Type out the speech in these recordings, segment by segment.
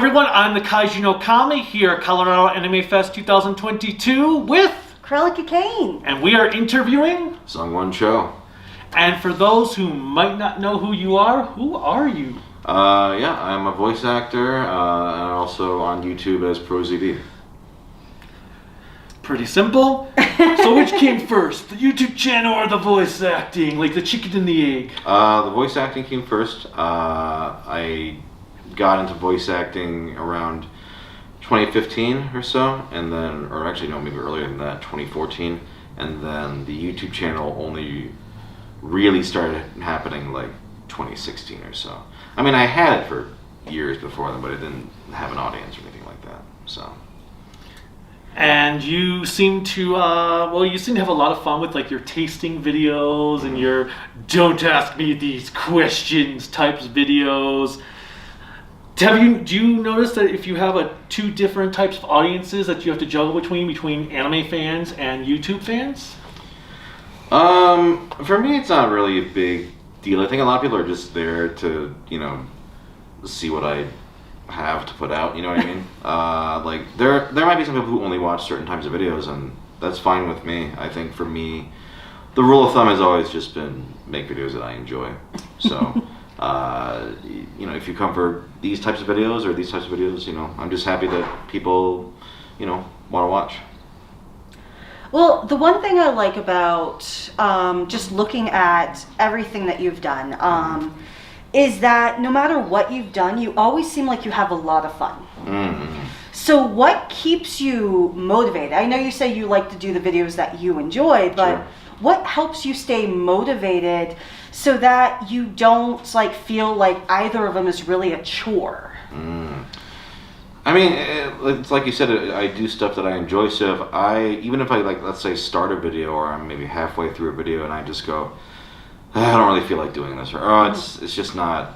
everyone, I'm the Kaiju no Kami here at Colorado Anime Fest 2022 with Cruellica Kain. And we are interviewing Sungwon Cho. And for those who might not know who you are you? Yeah, I'm a voice actor and also on YouTube as ProZD. Pretty simple. So which came first, the YouTube channel or the voice acting, like the chicken and the egg? The voice acting came first. I got into voice acting around 2015 or so, and then, or actually no, maybe earlier than that, 2014, and then the YouTube channel only really started happening like 2016 or so. I mean, I had it for years before then, but it didn't have an audience or anything like that, so. And you seem to, you seem to have a lot of fun with like your tasting videos and your "don't ask me these questions" types videos. Do you notice that if you have two different types of audiences that you have to juggle between anime fans and YouTube fans? For me, it's not really a big deal. I think a lot of people are just there to, see what I have to put out, you know what I mean? Like there might be some people who only watch certain types of videos, and that's fine with me. I think for me, the rule of thumb has always just been make videos that I enjoy. So, if you come for these types of videos or these types of videos, I'm just happy that people, want to watch. Well, the one thing I like about just looking at everything that you've done is that no matter what you've done, you always seem like you have a lot of fun. Mm-hmm. So what keeps you motivated? I know you say you like to do the videos that you enjoy, but Sure. What helps you stay motivated so that you don't feel like either of them is really a chore? I mean, it's like you said, I do stuff that I enjoy. So even if I let's say start a video, or I'm maybe halfway through a video and I just go, I don't really feel like doing this, or it's just not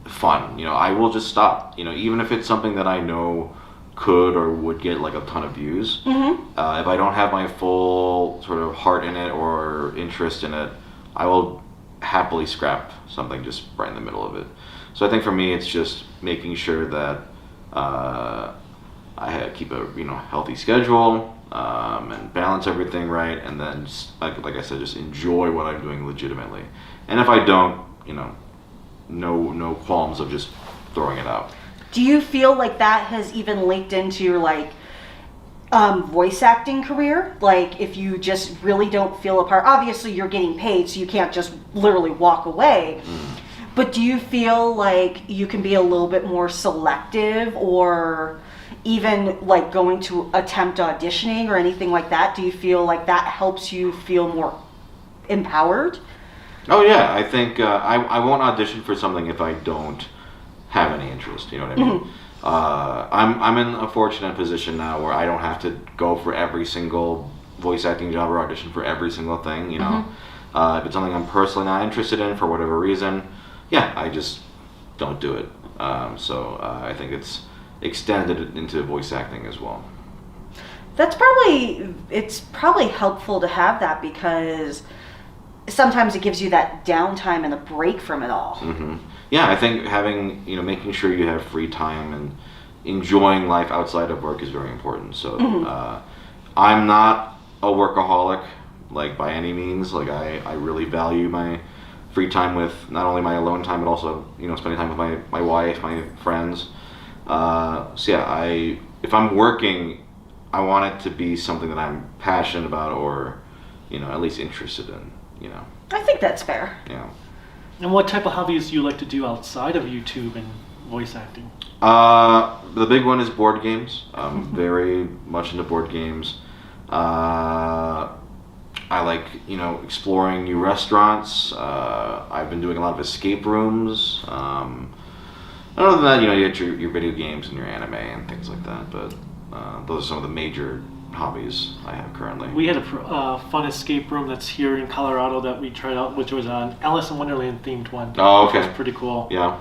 fun. I will just stop. Even if it's something that I know could or would get a ton of views. Mm-hmm. If I don't have my full sort of heart in it or interest in it, I will happily scrap something just right in the middle of it. So I think for me, it's just making sure that I keep a healthy schedule and balance everything right, and then like I said, just enjoy what I'm doing legitimately. And if I don't, no qualms of just throwing it out. Do you feel like that has even linked into your voice acting career? Like if you just really don't feel a part, obviously you're getting paid, so you can't just literally walk away. But do you feel like you can be a little bit more selective, or even going to attempt auditioning or anything like that? Do you feel like that helps you feel more empowered? Oh yeah, I think I won't audition for something if I don't have any interest. You know what I mean? Mm-hmm. I'm in a fortunate position now where I don't have to go for every single voice acting job or audition for every single thing. If it's something I'm personally not interested in for whatever reason, yeah, I just don't do it. So I think it's extended into voice acting as well. It's probably helpful to have that, because sometimes it gives you that downtime and a break from it all. Mm-hmm. Yeah, I think having, making sure you have free time and enjoying life outside of work is very important. So I'm not a workaholic, by any means. I really value my free time with not only my alone time, but also, spending time with my wife, my friends. So yeah, if I'm working, I want it to be something that I'm passionate about, or, at least interested in, I think that's fair. Yeah. And what type of hobbies do you like to do outside of YouTube and voice acting? The big one is board games. I'm very much into board games. I like, exploring new restaurants. I've been doing a lot of escape rooms. Other than that, you get your video games and your anime and things like that. But those are some of the major hobbies I have currently. We had a fun escape room that's here in Colorado that we tried out, which was an Alice in Wonderland themed one. Oh, okay. It was pretty cool. Yeah.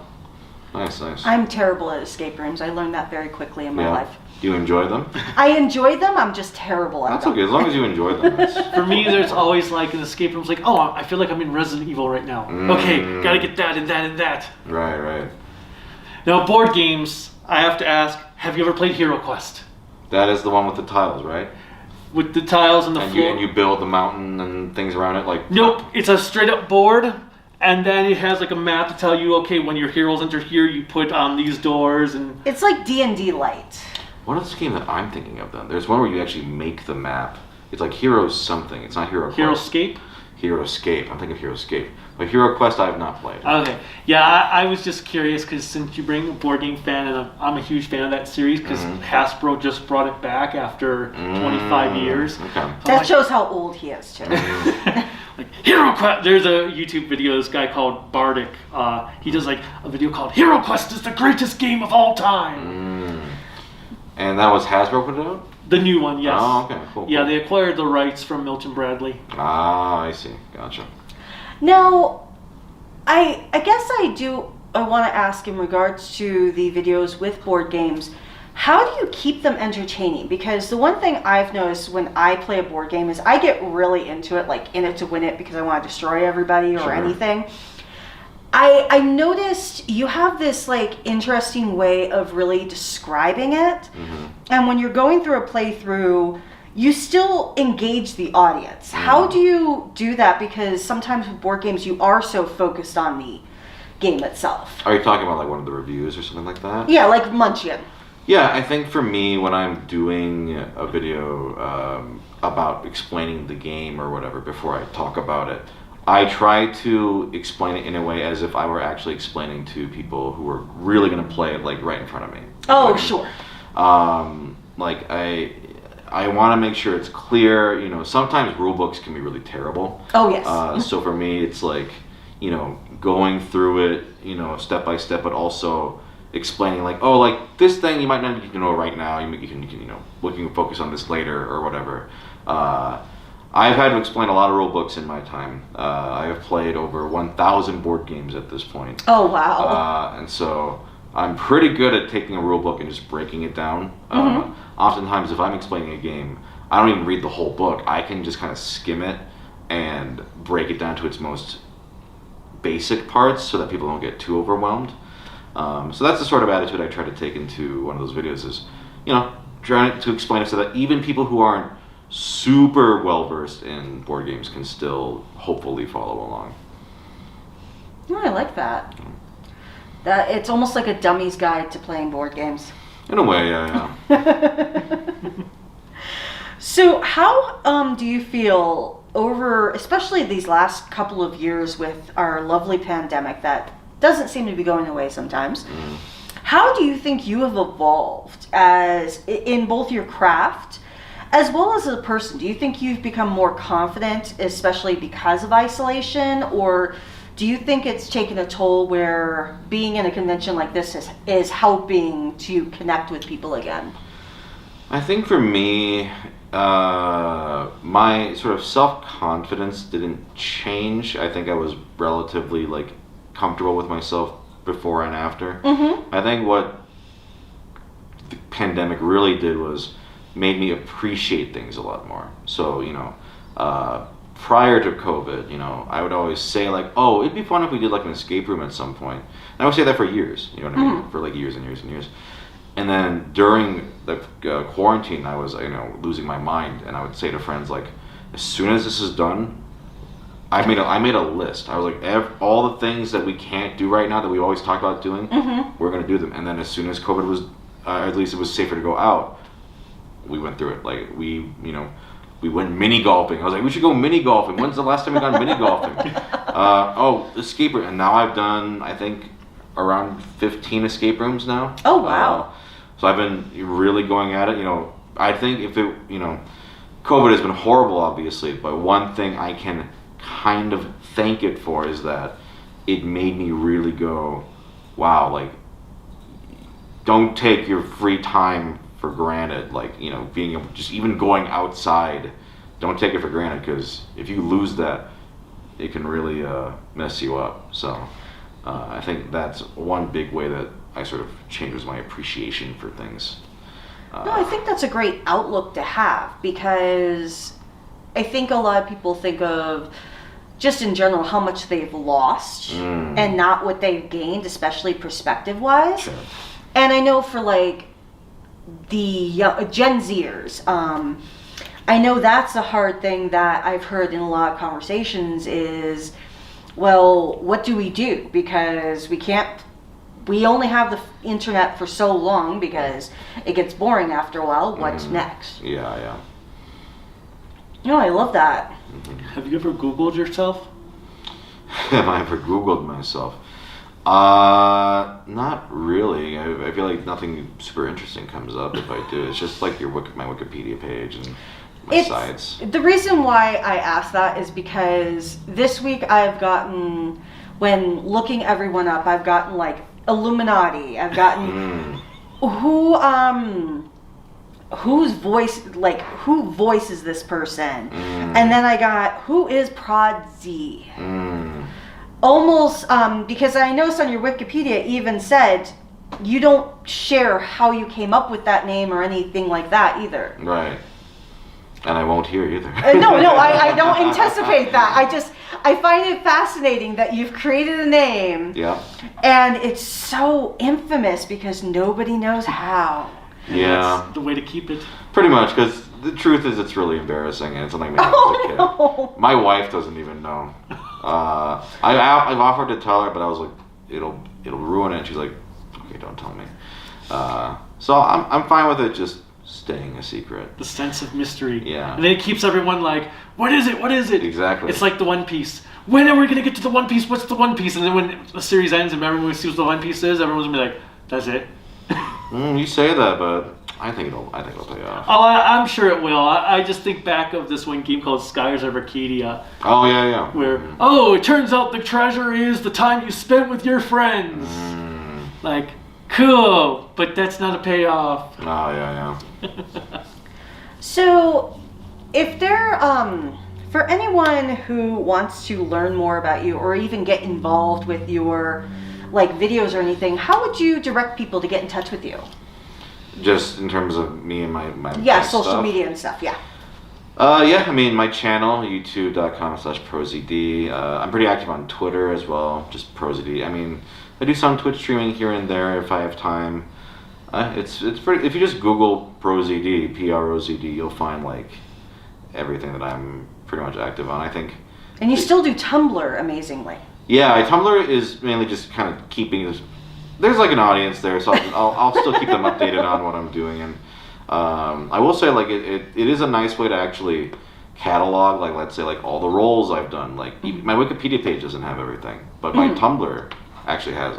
Nice. I'm terrible at escape rooms. I learned that very quickly in my life. Do you enjoy them? I enjoy them. I'm just terrible at them. That's okay, as long as you enjoy them. For me, there's always an escape room. It's I feel like I'm in Resident Evil right now. Okay, gotta get that and that and that. Right. Now, board games, I have to ask, have you ever played Hero Quest? That is the one with the tiles, right? With the tiles and the floor. And you build the mountain and things around it, like. Nope, it's a straight up board, and then it has like a map to tell you, okay, when your heroes enter here, you put on these doors and. It's like D&D Light. What is the game that I'm thinking of then? There's one where you actually make the map. It's like Heroes something. It's not Hero Quest. Heroescape? Heroescape. I'm thinking of Heroescape. But Hero Quest I have not played. Okay. Yeah, I was just curious because since you bring a board game fan, and I'm a huge fan of that series because Hasbro just brought it back after 25 years. Okay. That shows how old he is, too. Like Hero Quest. There's a YouTube video. This guy called Bardic. He does like a video called "Hero Quest is the greatest game of all time." And that was Hasbro put it out? The new one, yes. Oh, okay, cool. Yeah, they acquired the rights from Milton Bradley. Ah, I see. Gotcha. Now, I guess I want to ask in regards to the videos with board games, how do you keep them entertaining? Because the one thing I've noticed when I play a board game is I get really into it, like in it to win it because I want to destroy everybody or anything. I noticed you have this like interesting way of really describing it. And when you're going through a playthrough, you still engage the audience. How do you do that? Because sometimes with board games, you are so focused on the game itself. Are you talking about like one of the reviews or something like that? Yeah, like Munchkin. Yeah, I think for me, when I'm doing a video about explaining the game or whatever, before I talk about it, I try to explain it in a way as if I were actually explaining to people who are really going to play it like right in front of me. Oh, sure. Like I want to make sure it's clear. You know, sometimes rule books can be really terrible. Oh, yes. So for me, it's like, you know, going through it, you know, step by step, but also explaining like, oh, like this thing you might not need to know right now. You can you know, we can focus on this later or whatever. I've had to explain a lot of rule books in my time. I have played over 1,000 board games at this point. Oh, wow. And so I'm pretty good at taking a rule book and just breaking it down. Oftentimes, if I'm explaining a game, I don't even read the whole book. I can just kind of skim it and break it down to its most basic parts so that people don't get too overwhelmed. So that's the sort of attitude I try to take into one of those videos is, you know, trying to explain it so that even people who aren't super well versed in board games can still hopefully follow along. Oh, I like that. That it's almost like a dummy's guide to playing board games. In a way, yeah. So how do you feel over, especially these last couple of years with our lovely pandemic that doesn't seem to be going away sometimes, how do you think you have evolved as in both your craft as well as a person? Do you think you've become more confident, especially because of isolation, or do you think it's taken a toll where being in a convention like this is helping to connect with people again? I think for me, my sort of self-confidence didn't change. I think I was relatively like comfortable with myself before and after. I think what the pandemic really did was made me appreciate things a lot more. So, you know, prior to COVID, you know, I would always say like, oh, it'd be fun if we did like an escape room at some point. And I would say that for years, you know what I mean? For like years and years and years. And then during the quarantine, I was, you know, losing my mind. And I would say to friends like, as soon as this is done, I made a list. I was like, all the things that we can't do right now that we always talk about doing, we're going to do them. And then as soon as COVID was, at least it was safer to go out, we went through it. Like we went mini golfing. I was like, we should go mini golfing. When's the last time we gone mini golfing? Escape room. And now I've done, I think, around 15 escape rooms now. Oh, wow. So I've been really going at it. You know, I think if it, you know, COVID has been horrible, obviously, but one thing I can kind of thank it for is that it made me really go, wow, like, don't take your free time for granted. Like, you know, being able, just even going outside, don't take it for granted, because if you lose that, it can really mess you up. So I think that's one big way that I sort of changed my appreciation for things. No, I think that's a great outlook to have, because I think a lot of people think of just in general how much they've lost and not what they've gained, especially perspective-wise. Sure. And I know for like the Gen Zers, I know that's a hard thing that I've heard in a lot of conversations is, well, what do we do? Because we only have the internet for so long because it gets boring after a while. What's next? Yeah. No, I love that. Have you ever Googled yourself? Have I ever Googled myself? Not really. I feel like nothing super interesting comes up if I do. It's just like my Wikipedia page and my sites. The reason why I asked that is because this week I've gotten, when looking everyone up, I've gotten like Illuminati. I've gotten whose voice, like who voices this person, and then I got who is ProZD. Almost because I noticed on your Wikipedia it even said you don't share how you came up with that name or anything like that either. Right. And I won't hear either. No, I don't anticipate that. I find it fascinating that you've created a name. Yeah. And it's so infamous because nobody knows how. Yeah. That's the way to keep it. Pretty much, because the truth is it's really embarrassing and it's something I made as a kid. No. My wife doesn't even know. I've offered to tell her, but I was like, it'll ruin it. She's like, okay, don't tell me. So I'm fine with it just staying a secret. The sense of mystery. Yeah. And then it keeps everyone like, what is it? What is it? Exactly. It's like the One Piece. When are we going to get to the One Piece? What's the One Piece? And then when the series ends and everyone sees what the One Piece is, everyone's going to be like, that's it. You say that, but I think it'll pay off. Oh, I'm sure it will. I just think back of this one game called Skyers of Arcadia. Oh, yeah. Where, it turns out the treasure is the time you spent with your friends. Like, cool, but that's not a payoff. Oh, yeah. So, if there, for anyone who wants to learn more about you or even get involved with your like videos or anything, how would you direct people to get in touch with you? Just in terms of me and my social stuff. Media and stuff, yeah. I mean, my channel, youtube.com/ProZD. I'm pretty active on Twitter as well, just ProZD. I mean, I do some Twitch streaming here and there if I have time. It's pretty. If you just Google ProZD, PROZD, you'll find like everything that I'm pretty much active on, I think. And you still do Tumblr, amazingly. Yeah, Tumblr is mainly just kind of keeping this. There's like an audience there, so I'll still keep them updated on what I'm doing, and I will say like it is a nice way to actually catalog, like let's say like all the roles I've done. Like my Wikipedia page doesn't have everything, but my Tumblr actually has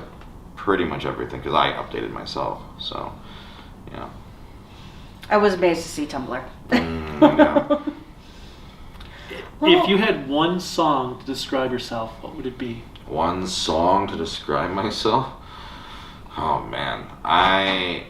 pretty much everything because I updated myself. So yeah, I was amazed to see Tumblr. Yeah. If you had one song to describe yourself, what would it be? One song to describe myself? Oh man, I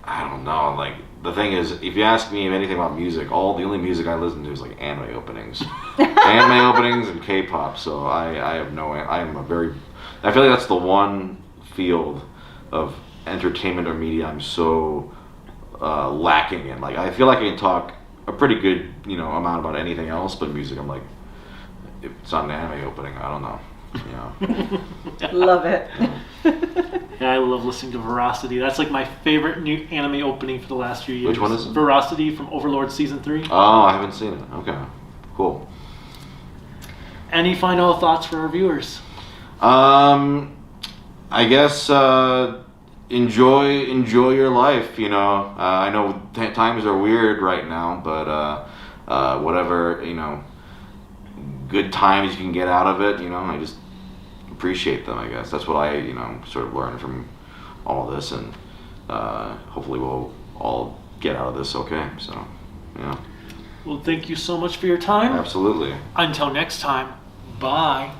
don't know. Like the thing is, if you ask me anything about music, the only music I listen to is like anime openings, and K-pop. So I feel like that's the one field of entertainment or media I'm so lacking in. Like I feel like I can talk a pretty good amount about anything else, but music I'm like, if it's not an anime opening, I don't know. Love it. Yeah, I love listening to Veracity. That's like my favorite new anime opening for the last few years. Which one is it? Veracity from Overlord Season 3. Oh, I haven't seen it. Okay, cool. Any final thoughts for our viewers? I guess enjoy your life. I know times are weird right now, but whatever good times you can get out of it. I just appreciate them. I guess that's what I sort of learned from all this, and hopefully we'll all get out of this okay. So yeah. Well, thank you so much for your time. Absolutely. Until next time, bye.